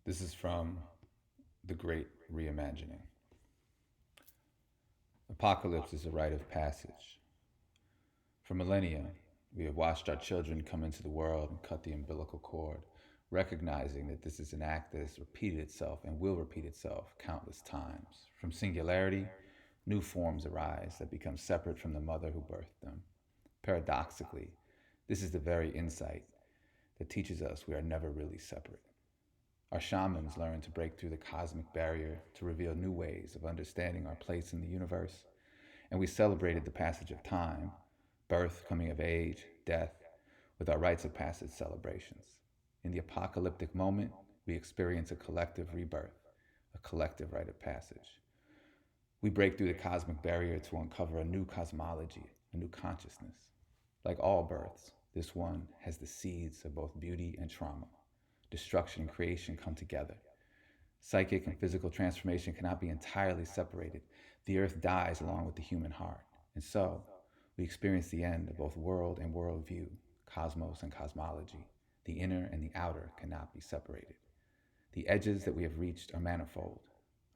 This is from The Great Reimagining. Apocalypse is a rite of passage. For millennia, we have watched our children come into the world and cut the umbilical cord, recognizing that this is an act that has repeated itself and will repeat itself countless times. From singularity, new forms arise that become separate from the mother who birthed them. Paradoxically, this is the very insight that teaches us we are never really separate. Our shamans learned to break through the cosmic barrier to reveal new ways of understanding our place in the universe, and we celebrated the passage of time, birth, coming of age, death, with our rites of passage celebrations. In the apocalyptic moment, we experience a collective rebirth, a collective rite of passage. We break through the cosmic barrier to uncover a new cosmology, a new consciousness. Like all births, this one has the seeds of both beauty and trauma. Destruction and creation come together. Psychic and physical transformation cannot be entirely separated. The earth dies along with the human heart. And so, we experience the end of both world and worldview, cosmos and cosmology. The inner and the outer cannot be separated. The edges that we have reached are manifold.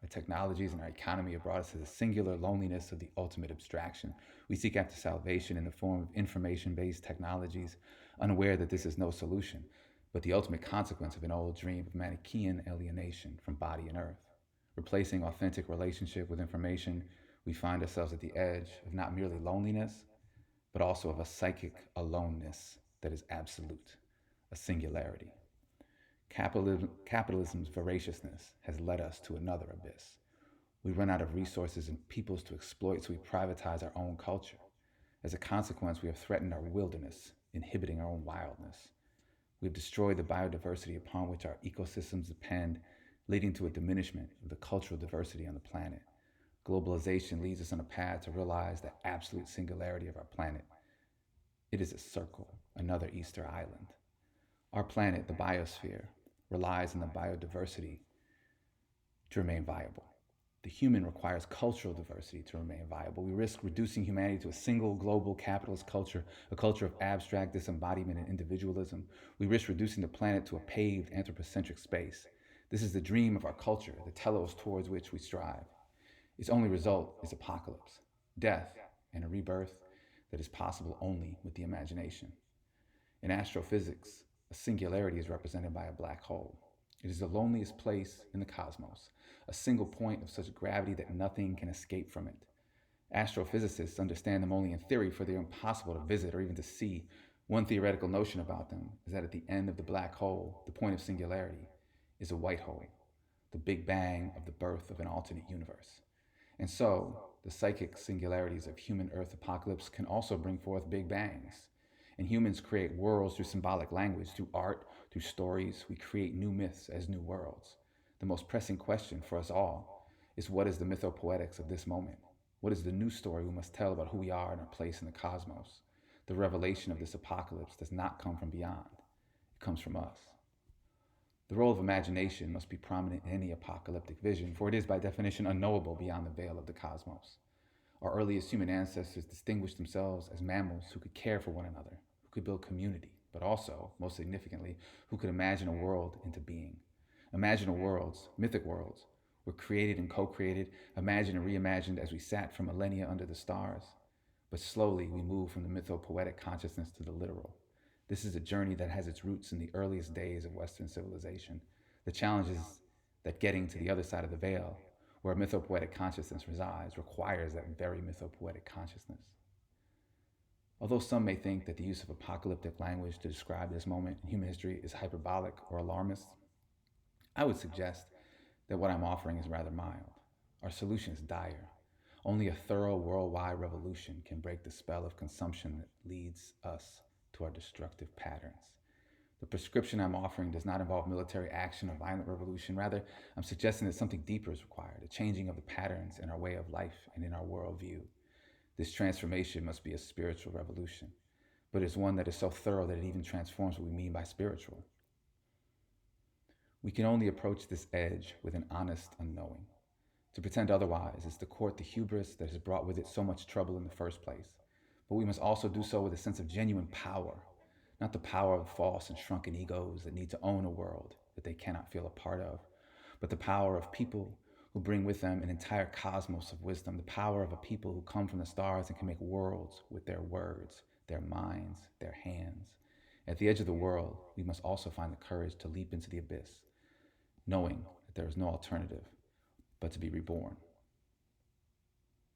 Our technologies and our economy have brought us to the singular loneliness of the ultimate abstraction. We seek after salvation in the form of information based technologies, unaware that this is no solution, but the ultimate consequence of an old dream of Manichaean alienation from body and earth. Replacing authentic relationship with information, we find ourselves at the edge of not merely loneliness, but also of a psychic aloneness that is absolute, a singularity. Capitalism's voraciousness has led us to another abyss. We run out of resources and peoples to exploit, so we privatize our own culture. As a consequence, we have threatened our wilderness, inhibiting our own wildness. We have destroyed the biodiversity upon which our ecosystems depend, leading to a diminishment of the cultural diversity on the planet. Globalization leads us on a path to realize the absolute singularity of our planet. It is a circle, another Easter island. Our planet, the biosphere, relies on the biodiversity to remain viable. The human requires cultural diversity to remain viable. We risk reducing humanity to a single global capitalist culture, a culture of abstract disembodiment and individualism. We risk reducing the planet to a paved anthropocentric space. This is the dream of our culture, the telos towards which we strive. Its only result is apocalypse, death, and a rebirth that is possible only with the imagination. In astrophysics, a singularity is represented by a black hole. It is the loneliest place in the cosmos, a single point of such gravity that nothing can escape from it. Astrophysicists understand them only in theory, for they are impossible to visit or even to see. One theoretical notion about them is that at the end of the black hole, the point of singularity, is a white hole, the big bang of the birth of an alternate universe. And so, the psychic singularities of human Earth apocalypse can also bring forth big bangs. And humans create worlds through symbolic language, through art, through stories. We create new myths as new worlds. The most pressing question for us all is, what is the mythopoetics of this moment? What is the new story we must tell about who we are and our place in the cosmos? The revelation of this apocalypse does not come from beyond. It comes from us. The role of imagination must be prominent in any apocalyptic vision, for it is by definition unknowable beyond the veil of the cosmos. Our earliest human ancestors distinguished themselves as mammals who could care for one another, who could build community, but also, most significantly, who could imagine a world into being. Imaginal worlds, mythic worlds, were created and co-created, imagined and reimagined as we sat for millennia under the stars. But slowly we move from the mythopoetic consciousness to the literal. This is a journey that has its roots in the earliest days of Western civilization. The challenge is that getting to the other side of the veil, where mythopoetic consciousness resides, requires that very mythopoetic consciousness. Although some may think that the use of apocalyptic language to describe this moment in human history is hyperbolic or alarmist, I would suggest that what I'm offering is rather mild. Our solution is dire. Only a thorough worldwide revolution can break the spell of consumption that leads us to our destructive patterns. The prescription I'm offering does not involve military action or violent revolution. Rather, I'm suggesting that something deeper is required, a changing of the patterns in our way of life and in our worldview. This transformation must be a spiritual revolution, but it's one that is so thorough that it even transforms what we mean by spiritual. We can only approach this edge with an honest unknowing. To pretend otherwise is to court the hubris that has brought with it so much trouble in the first place. But we must also do so with a sense of genuine power, not the power of false and shrunken egos that need to own a world, that they cannot feel a part of, but the power of people who bring with them an entire cosmos of wisdom, the power of a people who come from the stars and can make worlds with their words, their minds, their hands. At the edge of the world, we must also find the courage to leap into the abyss, knowing that there is no alternative but to be reborn.